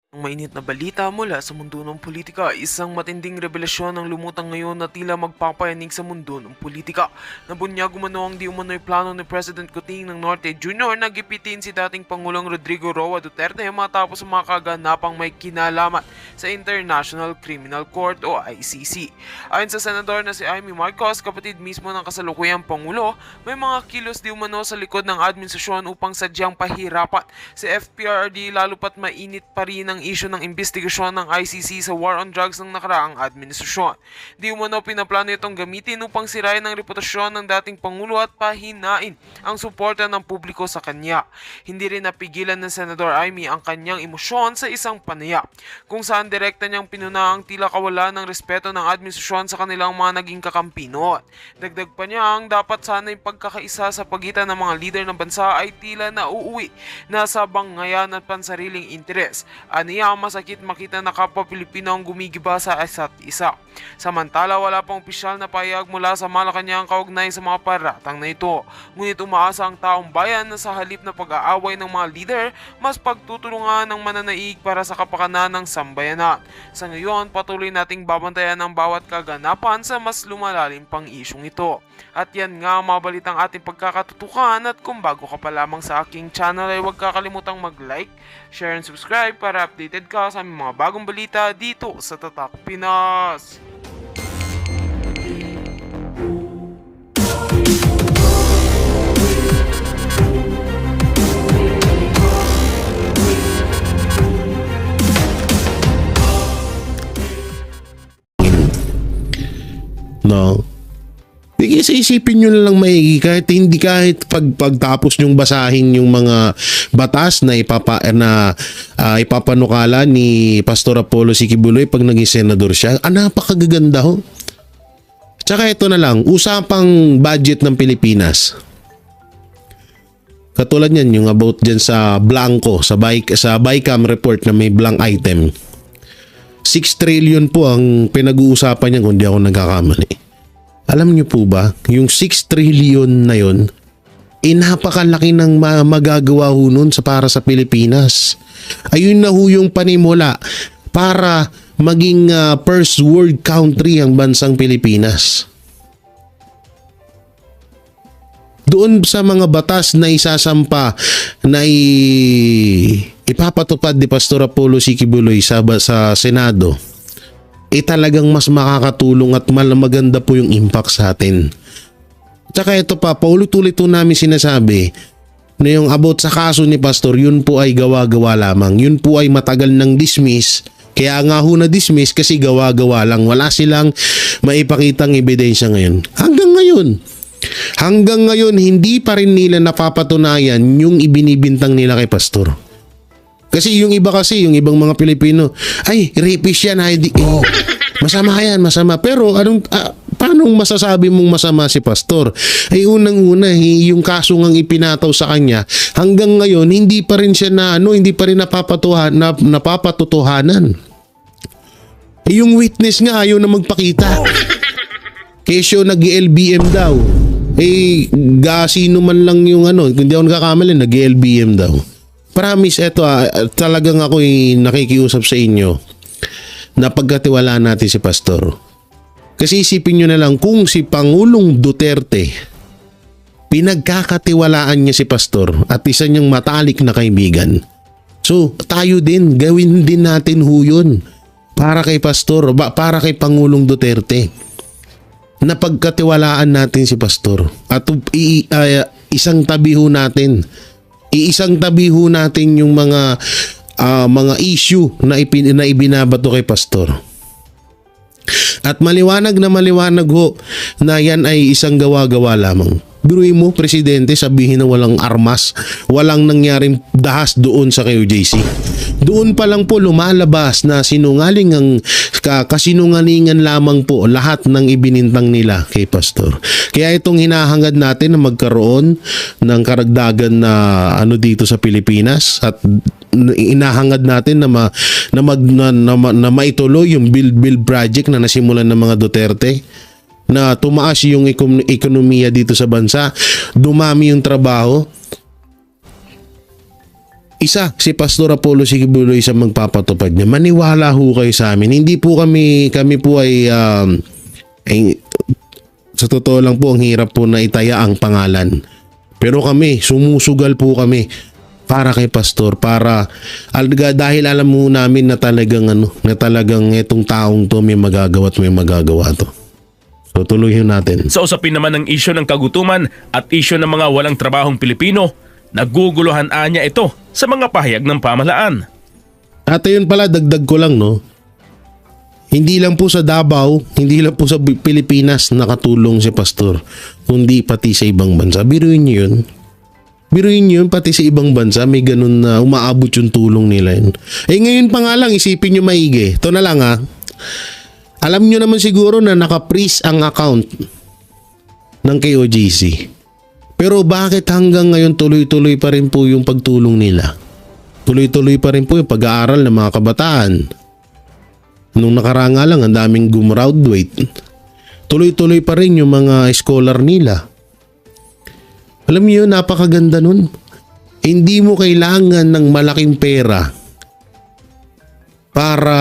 Ang mainit na balita mula sa mundo ng politika, isang matinding revelasyon ang lumutang ngayon na tila magpapayanig sa mundo ng politika. Nabunyag umano ang di umano'y plano ni President Kuting ng Norte Jr. na gipitin si dating Pangulong Rodrigo Roa Duterte matapos ang mga kaganapang may kinalaman sa International Criminal Court o ICC. Ayon sa senador na si Amy Marcos, kapatid mismo ng kasalukuyang Pangulo, may mga kilos di umano sa likod ng administrasyon upang sadyang pahirapan si FPRD lalo pat mainit pa rin ang isyu ng investigasyon ng ICC sa war on drugs ng nakaraang administrasyon. Di umano pinaplano itong gamitin upang sirain ang reputasyon ng dating Pangulo at pahinain ang suporta ng publiko sa kanya. Hindi rin napigilan ng Senador Amy ang kanyang emosyon sa isang panayam, kung saan direkta niyang pinuna ang tila kawalan ng respeto ng administrasyon sa kanilang mga naging kakampi noon. Dagdag pa niya ang dapat sana'y pagkakaisa sa pagitan ng mga lider ng bansa ay tila nauuwi na sa bangayan at pansariling interes. Aniya, masakit makita na kapwa Pilipino ang gumigiba sa isa't isa. Samantala, wala pang opisyal na pahayag mula sa Malacanang kaugnay sa mga paratang na ito. Ngunit umaasa ang taong bayan na sa halip na pag-aaway ng mga lider, mas pagtutulungan ng mananaig para sa kapakanan ng sambayanan. Sa ngayon, patuloy nating babantayan ang bawat kaganapan sa mas lumalalim pang isyong ito. At yan nga mga balitang ating pagkakatutukan, at kung bago ka pa lamang sa aking channel ay huwag kakalimutang mag-like, share and subscribe para updated ka sa aming mga bagong balita dito sa Tatak Pinas. No. Sige, isipin nyo na lang maigi kahit pagtapos nyong basahin yung mga batas na ipapanukala ni Pastor Apollo Sikibuloy pag naging senador siya. Napakagaganda ho. Tsaka ito na lang, usapang budget ng Pilipinas. Katulad yan, yung about dyan sa blanco, sa BICAM report na may blank item. 6 trillion po ang pinag-uusapan niya kung di ako nagkakamali. Alam niyo po ba, yung 6 trillion na yun, napakalaki ng magagawa ho nun para sa Pilipinas. Ayun na ho yung panimula para maging first world country ang bansang Pilipinas. Doon sa mga batas na isasampa na ipapatupad ni Pastor Apollo Sikibuloy sa Senado, talagang mas makakatulong at maganda po yung impact sa atin. Tsaka ito pa, paulit-ulit po namin sinasabi na yung about sa kaso ni Pastor, yun po ay gawa-gawa lamang. Yun po ay matagal nang dismiss. Kaya nga ho na-dismiss kasi gawa-gawa lang. Wala silang maipakitang ebidensya ngayon. Hanggang ngayon, hindi pa rin nila napapatunayan yung ibinibintang nila kay Pastor. Kasi yung ibang mga Pilipino, ay, rapist yan, masama yan, masama. Pero paano masasabi mong masama si Pastor? Ay unang-una, yung kaso ngang ipinataw sa kanya, hanggang ngayon, hindi pa rin siya hindi pa rin napapatutuhanan. Yung witness nga, ayaw na magpakita. Kesyo nag-LBM daw. Sino man lang yung kung di ako nagkakamali, nag-LBM daw. Promise, eto talagang ako nakikiusap sa inyo na pagkatiwalaan natin si Pastor. Kasi isipin nyo na lang kung si Pangulong Duterte pinagkakatiwalaan niya si Pastor at isa niyang matalik na kaibigan. So tayo din, gawin din natin ho yun para kay Pastor, para kay Pangulong Duterte. Na pagkatiwalaan natin si Pastor at isang tabi ho natin. Iisang tabi ho natin yung mga issue na ibinabato kay Pastor. At maliwanag ho na yan ay isang gawa-gawa lamang. Biruin mo, Presidente, sabihin na walang armas, walang nangyaring dahas doon sa KOJC. Doon pa lang po lumalabas na kasinungalingan lamang po lahat ng ibinintang nila kay Pastor. Kaya itong hinahangad natin na magkaroon ng karagdagan na dito sa Pilipinas, at inahangad natin na maituloy yung build project na nasimulan ng mga Duterte, na tumaas yung ekonomiya dito sa bansa, dumami yung trabaho. isa, si Pastor Apollo Sigibuloy sa magpapatupad niya. Maniwala ho kayo sa amin. Hindi po kami po ay sa totoo lang po, ang hirap po na itaya ang pangalan. Pero kami, sumusugal po kami para kay Pastor, dahil alam mo namin na talagang itong taong to may magagawa at may magagawa to. So tuloy natin. Sa usapin naman ng isyu ng kagutuman at isyu ng mga walang trabahong Pilipino, naguguluhan niya ito sa mga pahayag ng pamahalaan. At ayun pala, dagdag ko lang, no? Hindi lang po sa Davao, hindi lang po sa Pilipinas nakatulong si Pastor, kundi pati sa ibang bansa. Biruin niyo yun. Biruin niyo yun, pati sa ibang bansa may ganun na umaabot yung tulong nila yun. Ngayon pa nga lang, isipin niyo maigi. Ito na lang alam niyo naman siguro na naka-freeze ang account ng KOJC. Pero bakit hanggang ngayon tuloy-tuloy pa rin po yung pagtulong nila? Tuloy-tuloy pa rin po yung pag-aaral ng mga kabataan. Nung nakaranga lang, ang daming gumraduate. Tuloy-tuloy pa rin yung mga scholar nila. Alam niyo, napakaganda nun. Hindi mo kailangan ng malaking pera para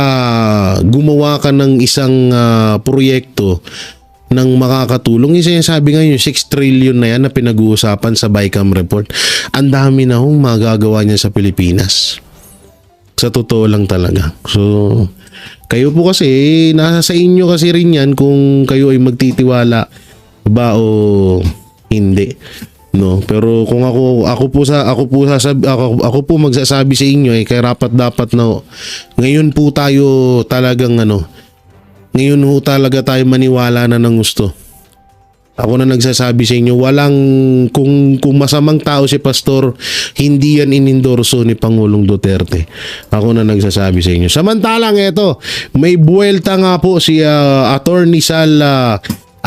gumawa ka ng isang proyekto ng makakatulong. Yung sinasabi nga yung 6 trillion na yan na pinag-uusapan sa BICAM report. Ang dami na hong magagawa niya sa Pilipinas. Sa totoo lang talaga. So, kayo po kasi, nasa sa inyo kasi rin yan kung kayo ay magtitiwala ba o hindi. No, pero kung ako po magsasabi sa inyo karapat dapat na ngayon po tayo talagang ngayon po talaga tayo maniwala na ng gusto. Ako na nagsasabi sa inyo, kung masamang tao si Pastor, hindi yan inendorso ni Pangulong Duterte. Ako na nagsasabi sa inyo. Samantalang ito, may buwelta nga po si Attorney Sal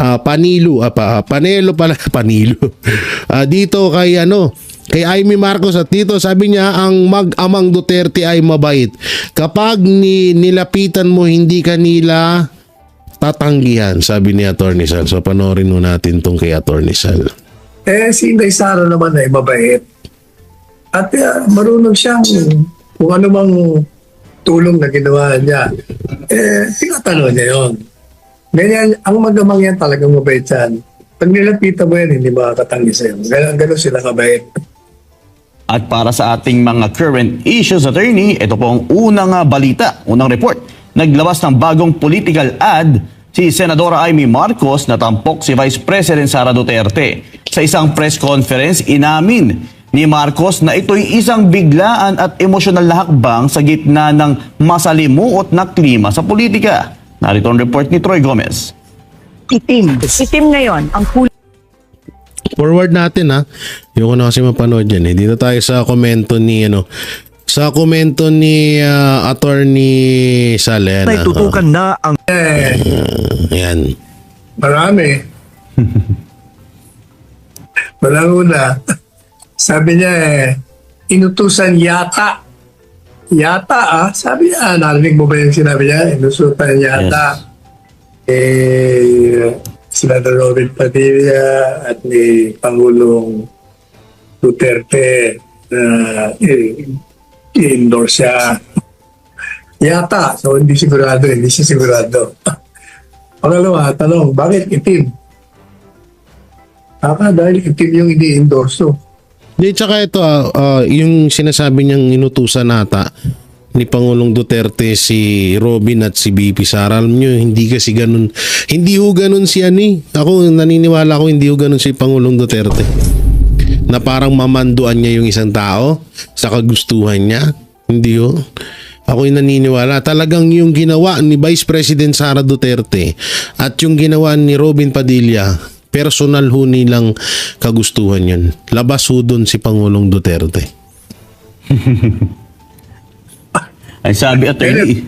Panilo dito kay Amy Marcos, at dito sabi niya ang mag-amang Duterte ay mabait. Kapag nilapitan mo, hindi kanila tatanggihan, sabi ni Attorney Sal. So panoorin mo natin tong kay Attorney Sal. Si Inday Sara naman ay mabait. At marunong siyang kung ano mang tulong na ginawa niya. Tinatanong niya yun. Ganyan, ang magamang yan talagang mabait yan. Pag nilapitan mo yan, hindi makakatanggi sa'yo. Ganun sila kabait. At para sa ating mga current issues, attorney, ito po ang unang balita, unang report. Naglabas ng bagong political ad si Senadora Amy Marcos na tampok si Vice President Sara Duterte. Sa isang press conference, inamin ni Marcos na ito'y isang biglaan at emosyonal na hakbang sa gitna ng masalimuot na klima sa politika. Narito ang report ni Troy Gomez. Itim ngayon ang kulay. Forward natin Yung na kasi mapanood yan Dito tayo sa komento ni Attorney Salen. May tutukan na ang Yan. Marami. Walang una. Sabi niya inutusan yata. Yata sabi niya, narinig mo ba yung sinabi niya? Inutusan yata. Senador Robin Padilla at ni Pangulong Duterte i-endorse siya. Yata. So, hindi siya sigurado. Pangalawa, tanong, bakit itim? Dahil itim yung ini-endorso. Tsaka ito, yung sinasabi niyang inutusan nata ni Pangulong Duterte si Robin at si BP Sara. Alam niyo, hindi kasi ganun. Hindi ho ganun si Ako naniniwala ko hindi ho ganun si Pangulong Duterte. Na parang mamanduan niya yung isang tao sa kagustuhan niya. Hindi ho. Ako yung naniniwala. Talagang yung ginawa ni Vice President Sara Duterte at yung ginawa ni Robin Padilla, personal ho nilang kagustuhan yun. Labas ho dun si Pangulong Duterte. Ay sabi attorney,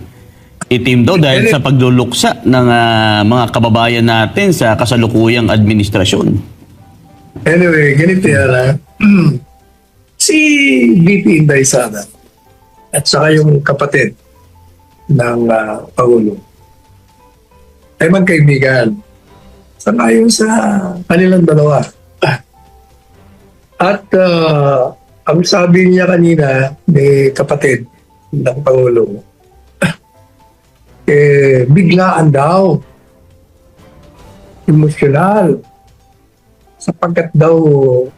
itim daw dahil sa pagluluksa ng mga kababayan natin sa kasalukuyang administrasyon. Anyway, ganito yan si VP Inday Sara at saka yung kapatid ng Pangulo ay magkaibigan. Sangayon sa kanilang dalawa. At Ang sabi niya kanina ni kapatid ng Pangulo, biglaan daw. Emosyonal. Sapagkat daw,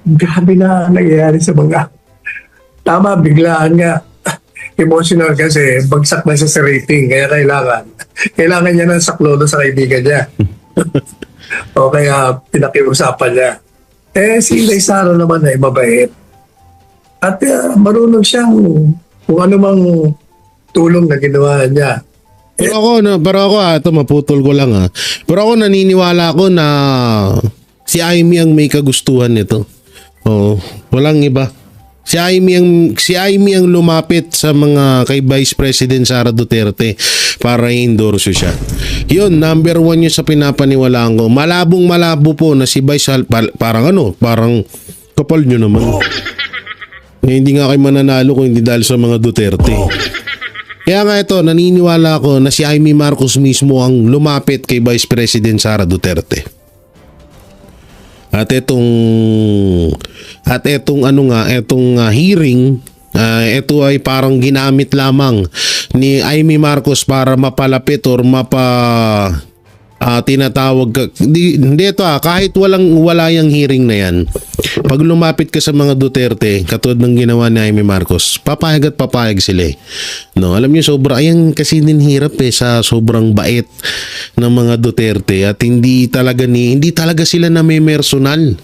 grabe na nangyayari sa mga. Tama, biglaan nga. Emotional kasi bagsak na siya sa rating. Kaya kailangan niya ng saklodo sa kaibigan niya. O kaya pinakiusapan niya. Si Inday Sara naman ay mabait. At marunong siyang kung ano mang tulong na ginawa niya. Pero ako ito maputol ko lang Pero ako naniniwala ako na si Amy ang may kagustuhan nito. Oo, walang iba. Si Amy ang lumapit sa mga kay Vice President Sara Duterte para i-endorse siya. Yun, number 1 yun sa pinapaniwalaan ko. Malabong-malabo po na si Vice parang kapal nyo naman. Hindi nga kayo mananalo kung hindi dahil sa mga Duterte. Kaya nga ito, naniniwala ako na si Amy Marcos mismo ang lumapit kay Vice President Sara Duterte. At itong hearing, ito ay parang ginamit lamang ni Amy Marcos para mapalapit or tinatawag kahit wala yung hearing na yan. Pag lumapit ka sa mga Duterte, katulad ng ginawa ni Amy Marcos, papayag at papayag sila. No, alam niyo ayan kasi din hirap sa sobrang bait ng mga Duterte at hindi talaga sila namimersonal.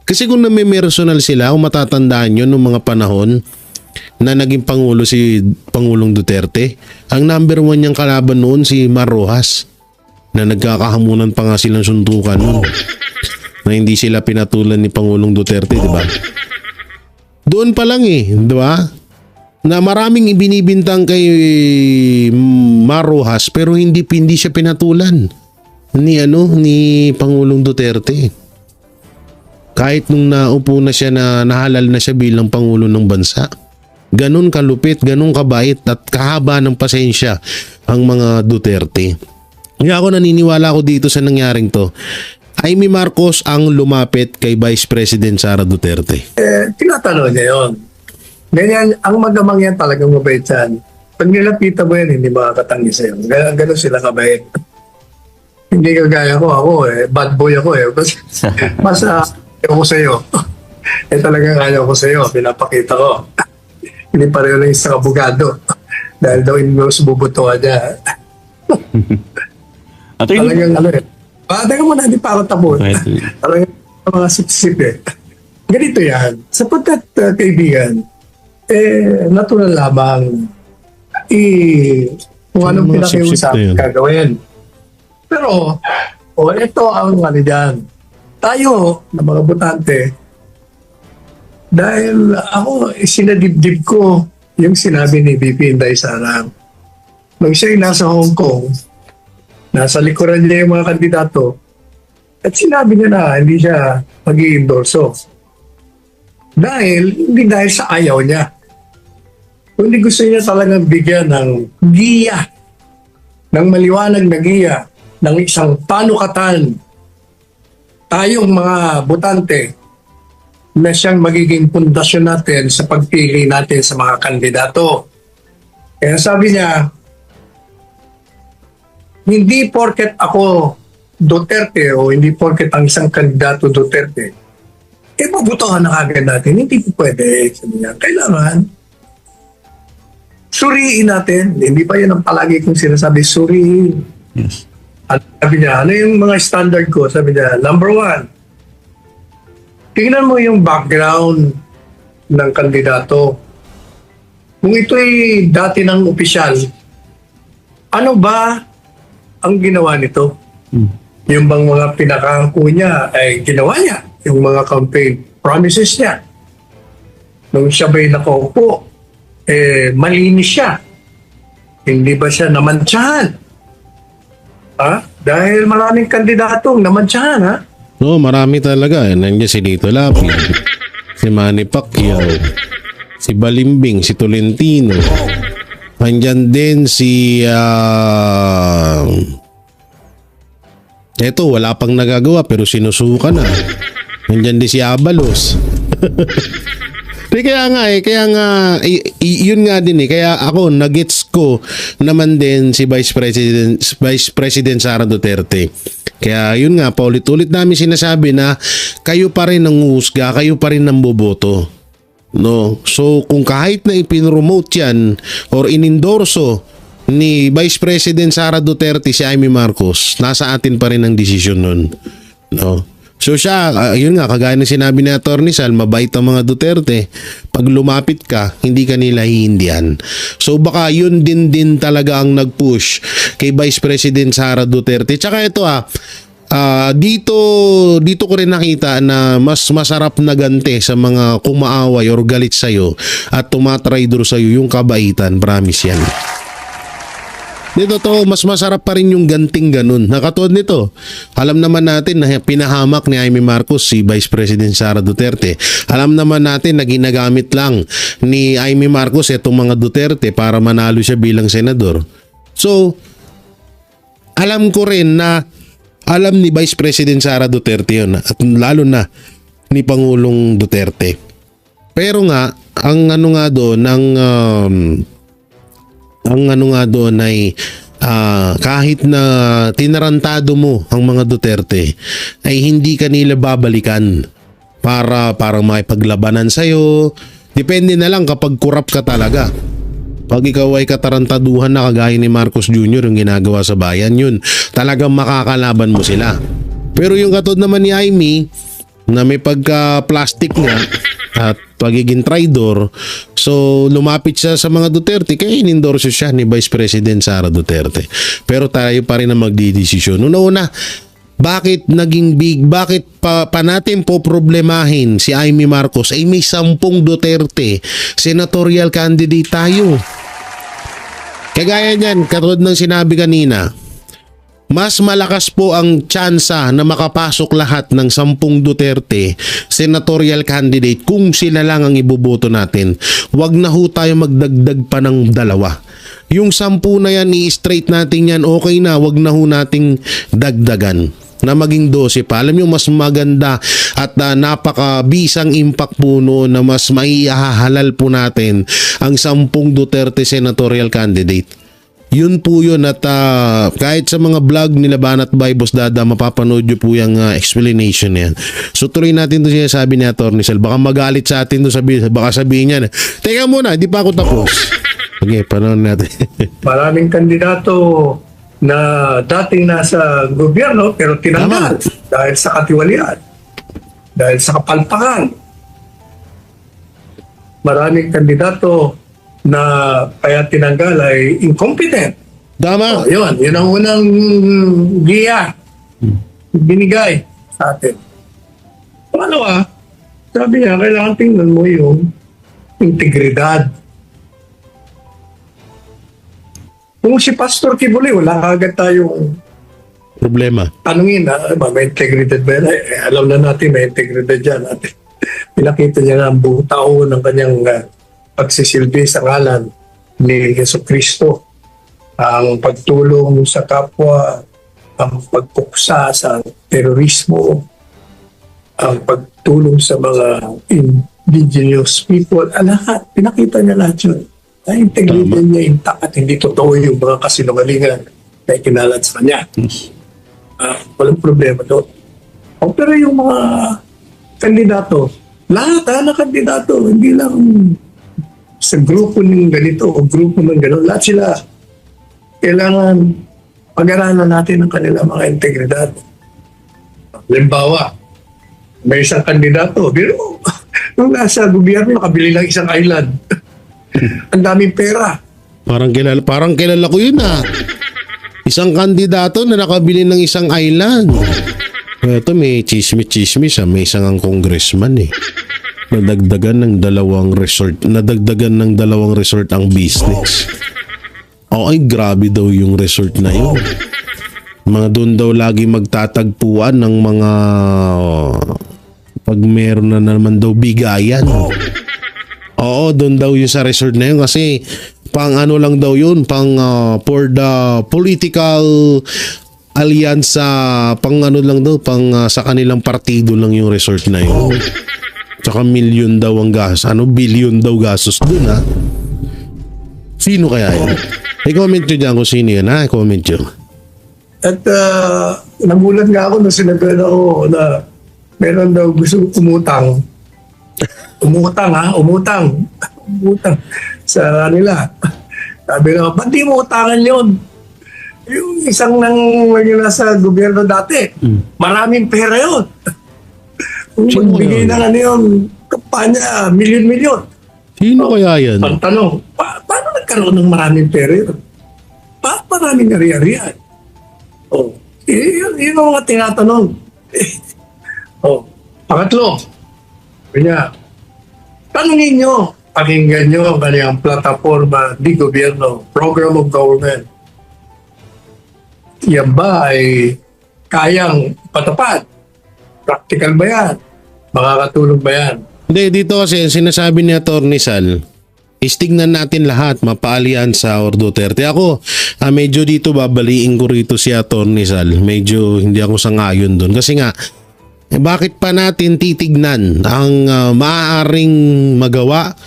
Kasi kung namimersonal sila, kung matatandaan nyo nung mga panahon na naging Pangulo si Pangulong Duterte, ang number 1 niyang kalaban noon si Mar Rojas, na nagkakahamunan pa nga silang suntukan noon. Na hindi sila pinatulan ni Pangulong Duterte, di ba? Doon pa lang di ba? Na maraming ibinibintang kay Mar Rojas pero hindi siya pinatulan ni Pangulong Duterte. Kahit nung naupo na siya na nahalal na siya bilang Pangulo ng bansa. Ganun kalupit, ganun kabait at kahaba ng pasensya ang mga Duterte. Kaya ako naniniwala ako dito sa nangyaring to. Amy Marcos ang lumapit kay Vice President Sara Duterte. Tinatanong niya yun. Ganyan, ang magamang yan talagang mabait yan. Pag nilapitan mo yan, hindi makakatangi sa'yo. Ganon sila kabait. Hindi kagaya ko, bad boy ako Mas ayaw ko sa'yo. Talagang ayaw ko sa'yo, pinapakita ko. Hindi pareho lang isang abogado. Dahil daw hindi mo sububutuhan niya. Talagang teka muna, hindi pa ako tapos. Talagang mga sip-sip Ganito yan. Sapagkat kaibigan, natural lamang kung anong pinakiusap gagawin. Pero, ito ang dyan. Tayo, na mga botante, dahil ako, sinadibdib ko yung sinabi ni VP Inday Sara. Nung siya'y nasa Hong Kong, nasa likuran niya yung mga kandidato, at sinabi niya na hindi siya mag-i-endorso. Hindi dahil sa ayaw niya. Kundi gusto niya talagang bigyan ng giya, ng maliwanag na giya, ng isang panukatan. Tayong mga botante na siyang magiging pundasyon natin sa pagpili natin sa mga kandidato. Kaya sabi niya, hindi porket ako Duterte o hindi porket ang isang kandidato Duterte, mabutuhan na agad natin. Hindi po pwede. Sabi niya, kailangan suriin natin. Hindi pa yan ang palagi kong sinasabi, suriin. Yes. At sabi niya, ano yung mga standard ko? Sabi niya, number 1, tingnan mo yung background ng kandidato. Kung ito'y dati ng opisyal, ano ba ang ginawa nito? Yung bang mga pinakangako niya ay ginawa niya. Yung mga campaign promises niya. Nung siya ba'y nakaupo, malinis siya. Hindi ba siya namantsahan? Dahil maraming kandidatong namantsahan, No, marami talaga. Nandiyan si Lito Lapid, si Manny Pacquiao, si Balimbing, si Tolentino. Nandiyan din si eto, wala pang nagagawa pero sinusukan na. Nandiyan din si Abalos. Kaya nga, yun nga din kaya ako, nagets ko naman din si Vice President Sara Duterte. Kaya yun nga, paulit-ulit namin sinasabi na kayo pa rin ang uhusga, kayo pa rin ang boboto. No? So kung kahit na ipinromote yan or inendorso ni Vice President Sara Duterte si Amy Marcos, nasa atin pa rin ang desisyon nun. No? So siya, yun nga, kagaya ng sinabi ni Atty. Sal, mabait ang mga Duterte. Pag lumapit ka, hindi ka nila hihindihan. So baka yun din talaga ang nag-push kay Vice President Sara Duterte. Tsaka ito dito ko rin nakita na mas masarap na ganti sa mga kumaaway or galit sa'yo at tumatraidor sa'yo yung kabaitan. Promise yan. Dito mas masarap pa rin yung ganting ganun. Nakatulad nito, alam naman natin na pinahamak ni Amy Marcos si Vice President Sara Duterte. Alam naman natin na ginagamit lang ni Amy Marcos itong mga Duterte para manalo siya bilang senador. So, alam ko rin na alam ni Vice President Sara Duterte yun at lalo na ni Pangulong Duterte. Pero nga, ang ano nga doon ay kahit na tinarantado mo ang mga Duterte ay hindi kanila babalikan para makipaglabanan sa'yo. Depende na lang kapag kurap ka talaga. Pag ikaw ay katarantaduhan na kagaya ni Marcos Jr. yung ginagawa sa bayan, yun talagang makakalaban mo sila. Pero yung katod naman ni Amy na may pagka-plastic nga at pagiging traidor, so lumapit siya sa mga Duterte kaya inendorso siya ni Vice President Sara Duterte. Pero tayo pa rin ang magdidesisyon. Una-una, bakit pa natin po problemahin si Amy Marcos ay may 10 Duterte senatorial candidate tayo. Kagaya niyan, katulad ng sinabi kanina, mas malakas po ang tsansa na makapasok lahat ng 10 Duterte senatorial candidate kung sila lang ang iboboto natin. Huwag na ho tayo magdagdag pa ng 2. Yung 10 na yan, i-straight natin yan, okay na, huwag na ho nating dagdagan na maging 12 pa. Alam nyo, mas maganda at napakabisang impact po noon na mas maihahalal po natin ang 10 Duterte senatorial candidate. Yun po yun at kahit sa mga vlog nila Banat by Boss Dada, mapapanood nyo po yung explanation yan. So tuloy natin ito siya sabi ni Atty. Sal. Baka magalit sa atin to, baka sabihin niya, teka muna, di pa ako tapos. Okay, panoorin natin. Maraming kandidato na dating nasa gobyerno pero tinanggal dahil sa katiwalian, dahil sa kapalpakan. Maraming kandidato na kaya tinanggal ay incompetent. Tama. Yun ang unang giya binigay sa atin. Pangalawa, sabi niya, kailangan tingnan mo yung integridad. Kung si Pastor Kibuli, wala kagad tayong Problema. tanungin may integridad ba yan? Alam na natin may integridad dyan. At pinakita niya nga ang buong tao ng kanyang pagsisilbi sa ngalan ni Jesucristo. Ang pagtulong sa kapwa, ang pagpuksa sa terorismo, ang pagtulong sa mga indigenous people, lahat. Pinakita niya lahat yun. Ang integridad niya intact at hindi totoo yung mga kasinungalingan na ikinalat sa kanya. Walang problema doon. Pero yung mga kandidato, lahat na kandidato, hindi lang sa grupo ng ganito o grupo ng gano'n, lahat sila kailangan pag-aralan natin ang kanilang mga integridad. Halimbawa, may isang kandidato, pero nung nasa gobyerno, nakabili ng isang island. Ang daming pera. Parang kilala ko yun Isang kandidato na nakabili ng isang island. Ito may chismis may isang congressman Nadagdagan ng 2 resort ang business. Ay grabe daw yung resort na yun. Mga doon daw lagi magtatagpuan ng mga pag meron na naman daw bigayan. Oo, doon daw yung sa resort na yun kasi pang ano lang daw yun, pang for the political alliance, pang ano lang daw, pang sa kanilang partido lang yung resort na yun. Tsaka milyon daw ang gas. Bilyon daw gastos dun ha. Sino kaya yun? I-comment nyo dyan kung sino yun ha. I-comment nyo. At nagulat nga ako nung sinabi ako na meron daw gusto umutang. Umutang sa kanila. Sabi na, ba't di mo utangan yun? Yung isang nang nasa gobyerno dati, maraming pera yun. Kung Sino magbigay yun? ng ano yung kampanya, milyon-milyon. Sino kaya yan? Ang tanong, paano nagkaroon ng maraming pera yun? Maraming ari-arian? Oh, yun ang mga tinatanong. Oh, pangatlo, kanya, tanungin nyo, pakinggan nyo ang kanyang plataforma di gobyerno, program of government. Yan ba ay kayang patupad? Practical ba yan? Makakatulong ba yan? Hindi, dito kasi sinasabi ni Atty. Sal, tignan natin lahat, mapa-alyansa or Duterte. Ako, medyo dito babaliin ko rito si Atty. Sal. Medyo hindi ako sangayon doon. Kasi nga, bakit pa natin titignan ang maaaring magawa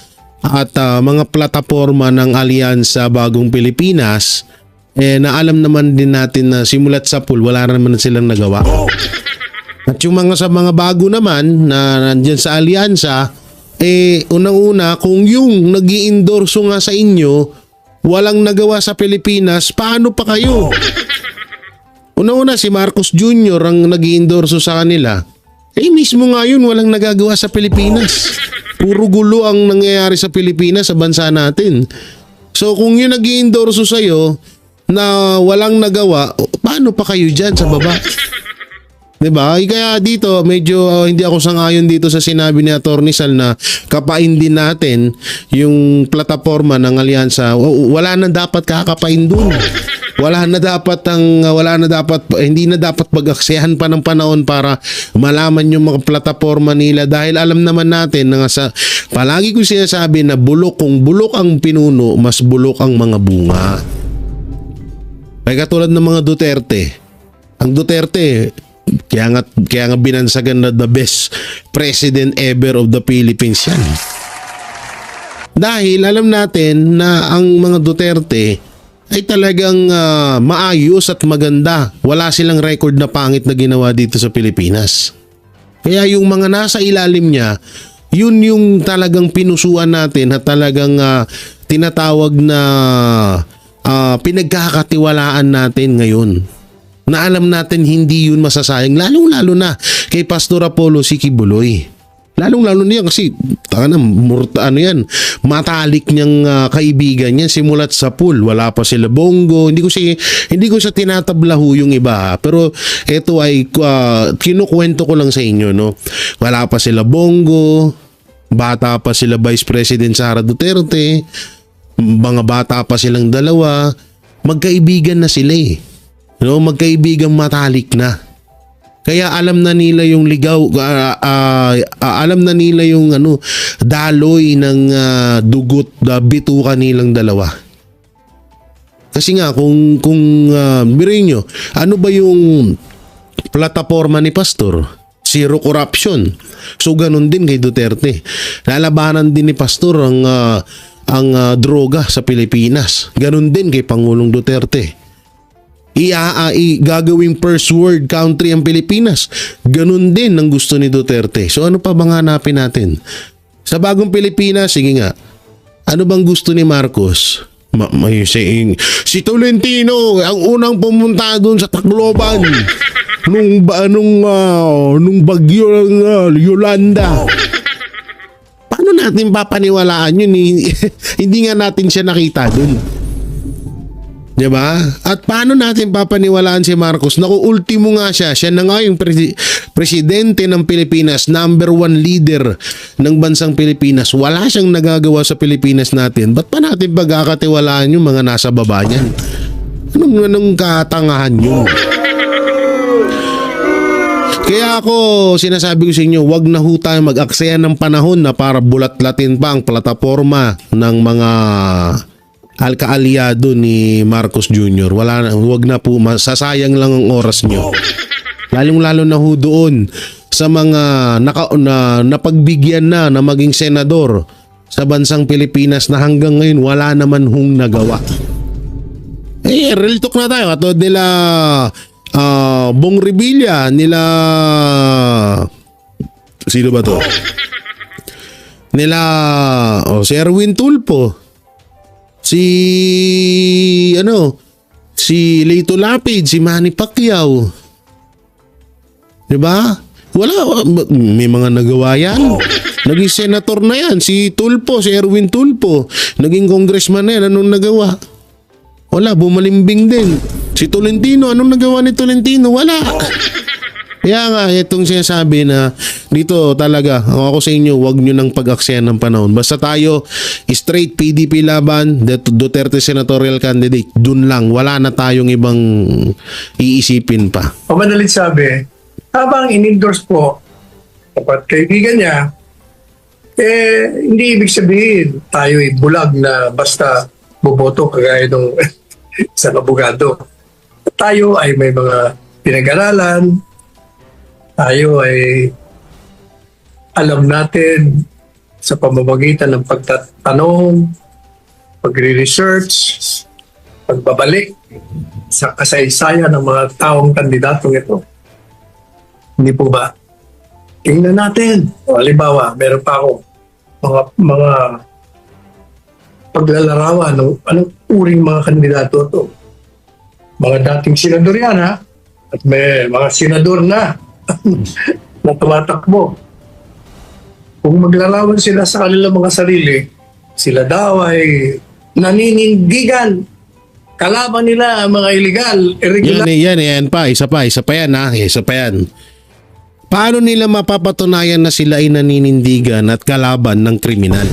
at mga plataforma ng Alyansa Bagong Pilipinas na alam naman din natin na simulat sa pool, wala naman silang nagawa. At yung sa mga bago naman na nandyan sa alyansa, unang-una, kung yung nag-i-endorso nga sa inyo, walang nagawa sa Pilipinas, paano pa kayo? Unang-una, si Marcos Jr. ang nag-i-endorso sa kanila. Mismo nga yun, walang nagagawa sa Pilipinas. Puro gulo ang nangyayari sa Pilipinas, sa bansa natin. So kung yung nag-i-endorso sa'yo na walang nagawa, paano pa kayo dyan sa baba? Diba? Kaya dito medyo hindi ako sang-ayon dito sa sinabi ni Atty. Sal na kapain din natin yung plataforma ng alyansa. Wala na dapat kakapain dun. Hindi na dapat pag-aksiyahan pa ng panahon para malaman yung mga plataforma nila dahil alam naman natin na palagi ko sinasabi na kung bulok ang pinuno, mas bulok ang mga bunga. Kaya katulad ng mga Duterte. Ang Duterte, kaya nga binansagan na the best president ever of the Philippines yan. Dahil alam natin na ang mga Duterte ay talagang maayos at maganda. Wala silang record na pangit na ginawa dito sa Pilipinas. Kaya yung mga nasa ilalim niya, yun yung talagang pinusuan natin at talagang tinatawag na pinagkakatiwalaan natin ngayon. Na alam natin hindi yun masasayang, lalong-lalo na kay Pastor Apollo C. Quiboloy. Lalong-lalo niya kasi matalik niyang kaibigan niya simulat sa pool. Wala pa sila Bongo. Hindi ko siya tinatablahu yung iba. Pero ito ay kinukwento ko lang sa inyo, no. Wala pa sila Bongo. Bata pa sila Vice President Sara Duterte. Mga bata pa silang dalawa. Magkaibigan na sila eh. No, magkaibigang matalik na. Kaya alam na nila yung ligaw, alam na nila yung daloy ng dugot, bituka nilang dalawa. Kasi nga kung biruin nyo, ano ba yung plataforma ni Pastor? Zero corruption. So ganun din kay Duterte. Lalabanan din ni Pastor ang droga sa Pilipinas. Ganun din kay Pangulong Duterte. Gagawing first world country ang Pilipinas. Ganun din ang gusto ni Duterte. So ano pa bang hanapin natin? Sa bagong Pilipinas, sige nga. Ano bang gusto ni Marcos? May saying, si Tolentino ang unang pumunta doon sa Tacloban nung bagyo ng Yolanda. Paano natin papaniwalaan yun? Hindi nga natin siya nakita doon. Diba? At paano natin papaniwalaan si Marcos na kung ultimo nga siya na nga yung presidente ng Pilipinas, number 1 leader ng bansang Pilipinas, wala siyang nagagawa sa Pilipinas natin. Ba't pa natin pagkakatiwalaan yung mga nasa baba niyan? Anong katangahan yun? Kaya ako sinasabi ko sa inyo, wag na ho tayo mag-aksaya ng panahon na para bulat-latin pa ang plataforma ng mga alkaalyado ni Marcos Jr. Wag na po, masasayang lang ang oras nyo. Lalong-lalo na ho doon sa mga napagbigyan na maging senador sa bansang Pilipinas na hanggang ngayon wala naman hong nagawa. Real talk na tayo. Katulad nila Bong Revilla, nila sino ba to? Nila si Erwin Tulfo, si Lito Lapid, si Manny Pacquiao. 'Di ba? Wala, may mga nagawa yan. Naging senator na yan, si Tulfo, si Erwin Tulfo. Naging congressman na yan, anong nagawa? Wala, bumalimbing din. Si Tolentino, anong nagawa ni Tolentino? Wala. Kaya nga, itong sinasabi na dito talaga, ako sa inyo, wag nyo nang pag-aksyan ng panahon. Basta tayo, straight PDP laban, Duterte senatorial candidate, dun lang. Wala na tayong ibang iisipin pa. O madalit sabi, habang in-endorse po, dapat kaibigan niya, hindi ibig sabihin tayo'y bulag na basta boboto kagaya ng isang abogado. Tayo ay may mga pinag-aralan, tayo ay alam natin sa pamamagitan ng pagtatanong, pagre-research, pagbabalik sa kasaysayan ng mga taong kandidatong ito. Hindi po ba? Tingnan natin. O, halimbawa, meron pa ako mga paglalarawan ng anong uring mga kandidato to. Mga dating senador yan, ha? At may mga senador na na tumatakbo. Kung maglarawan sila sa kanilang mga sarili, sila daw ay naninindigan. Kalaban nila ang mga illegal, irregular. Yan pa. Isa pa yan ha. Isa pa yan. Paano nila mapapatunayan na sila ay naninindigan at kalaban ng kriminal?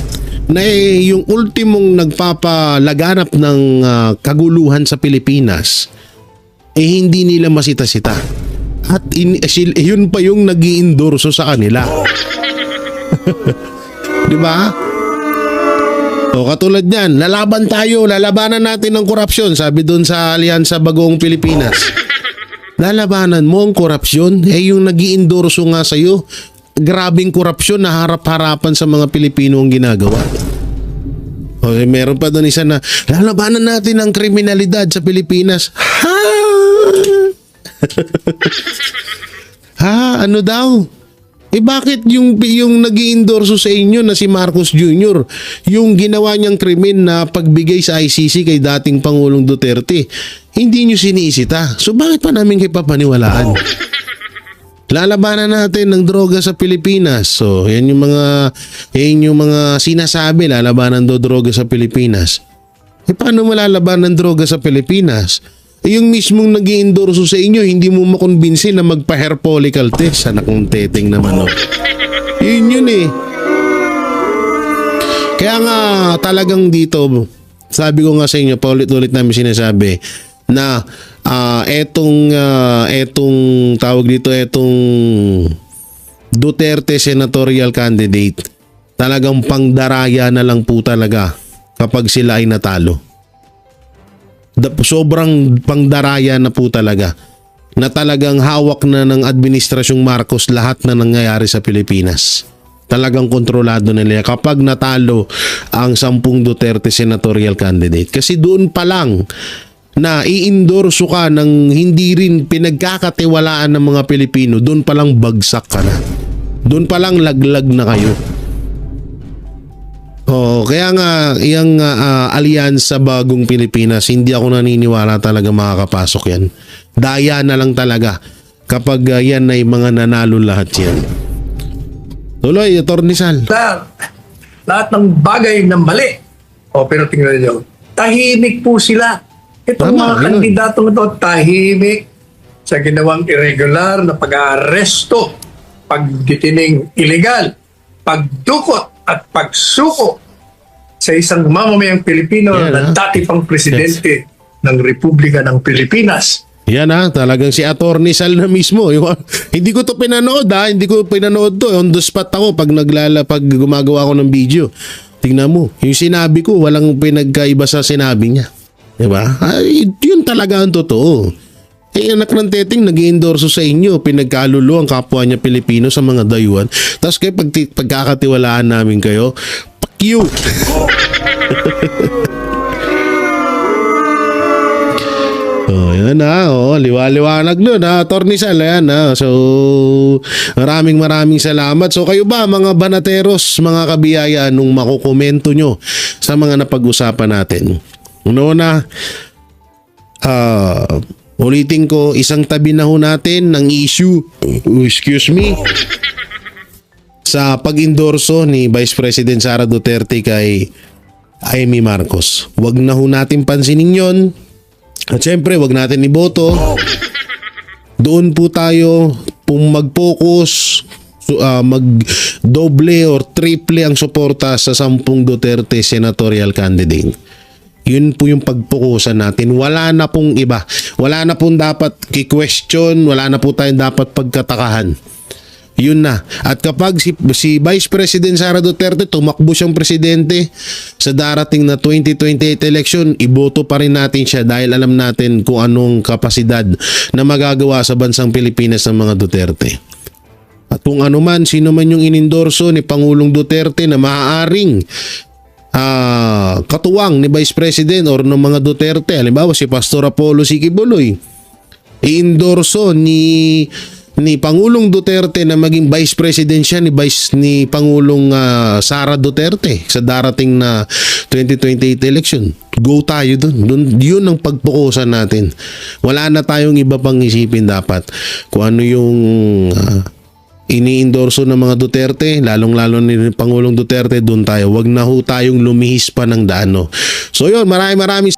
Na yung ultimong nagpapalaganap ng kaguluhan sa Pilipinas, hindi nila masita-sita. At yun pa yung nag-i-endorso sa kanila. Di ba? O katulad niyan, lalabanan natin ng korupsyon, sabi doon sa Alyansa Bagoong Pilipinas. Lalabanan mo ang korupsyon, yung nag-i-endorso nga sa'yo. Grabing korupsyon na harap-harapan sa mga Pilipino ang ginagawa. Okay, meron pa doon isa na, lalabanan natin ang kriminalidad sa Pilipinas. Ano daw? Bakit yung nag-i-endorso sa inyo na si Marcos Jr., yung ginawa niyang krimen na pagbigay sa ICC kay dating Pangulong Duterte, hindi niyo siniisita. So bakit pa namin kayo papaniwalaan? Lalabanan natin ng droga sa Pilipinas. So yan yung mga sinasabi, lalabanan daw droga sa Pilipinas. Paano malalabanan ng droga sa Pilipinas? Yung mismong nag-i-endorso sa inyo, hindi mo makonbinsi na magpa-hair follicle test. Anak kong teteng naman. Yun eh. Kaya nga talagang dito, sabi ko nga sa inyo, paulit-ulit namin sinasabi, na etong Duterte senatorial candidate, talagang pangdaraya na lang po talaga kapag sila ay natalo. Sobrang pangdaraya na po talaga, na talagang hawak na ng administrasyong Marcos lahat na nangyayari sa Pilipinas. Talagang kontrolado nila kapag natalo ang 10 Duterte senatorial candidate. Kasi doon pa lang na i-endorso ka ng hindi rin pinagkakatiwalaan ng mga Pilipino, doon pa lang bagsak ka na. Doon pa lang laglag na kayo. Kaya nga, yung Alyansa Bagong Pilipinas, hindi ako naniniwala talaga makakapasok yan. Daya na lang talaga kapag yan ay mga nanalo lahat yan. Tuloy, Atty. Sal. Lahat ng bagay na mali. Pero tingnan nyo, tahimik po sila. Itong Tama, mga yun. kandidatong ito, tahimik sa ginawang irregular na pag-aaresto, pagditining illegal, pagdukot at pagsuko sa isang mamamayang Pilipino na dati pang presidente ng Republika ng Pilipinas. Yan talagang si Atty. Sal na mismo. Hindi ko to pinanood hindi ko pinanood to. On the spot ako pag gumagawa ako ng video. Tingnan mo, yung sinabi ko, walang pinagkaiba sa sinabi niya. Diba? Yun talaga ang totoo. Anak ng teteng nag-endorso sa inyo, pinagkalulo ang kapwa niya Pilipino sa mga dayuhan. Tapos kayo pagkakatiwalaan namin kayo, fuck you! Oh, yan na. Oh, liwa-liwanag nun ha. Attorney Sal, yan ha. So, maraming salamat. So, kayo ba mga banateros, mga kabiyaya, nung makukomento nyo sa mga napag-usapan natin? Una, ulitin ko, isang tabi na ho natin ng issue, excuse me, sa pag-endorso ni Vice President Sara Duterte kay Amy Marcos. Huwag na ho natin pansinin yon. At syempre, wag natin iboto. Doon po tayo mag-focus, mag-doble or triple ang suporta sa 10 Duterte senatorial candidate. Yun po yung pagpukusan natin. Wala na pong iba. Wala na pong dapat ki-question. Wala na po tayong dapat pagkatakahan. Yun na. At kapag si Vice President Sara Duterte tumakbo siyang presidente sa darating na 2028 election, iboto pa rin natin siya dahil alam natin kung anong kapasidad na magagawa sa bansang Pilipinas ng mga Duterte. At kung ano man, sino man yung inendorso ni Pangulong Duterte na maaaring katuwang ni Vice President or ng mga Duterte, halimbawa si Pastor Apollo Sikibuloy, i-endorso ni Pangulong Duterte na maging Vice President siya ni Pangulong Sara Duterte sa darating na 2028 election. Go tayo dun. Yun ang pagpukusan natin. Wala na tayong iba pang isipin dapat. Kung ano yung ini-endorso ng mga Duterte, lalong-lalo ni Pangulong Duterte, dun tayo. Wag na ho tayong lumihis pa ng daan. No? So yun, maraming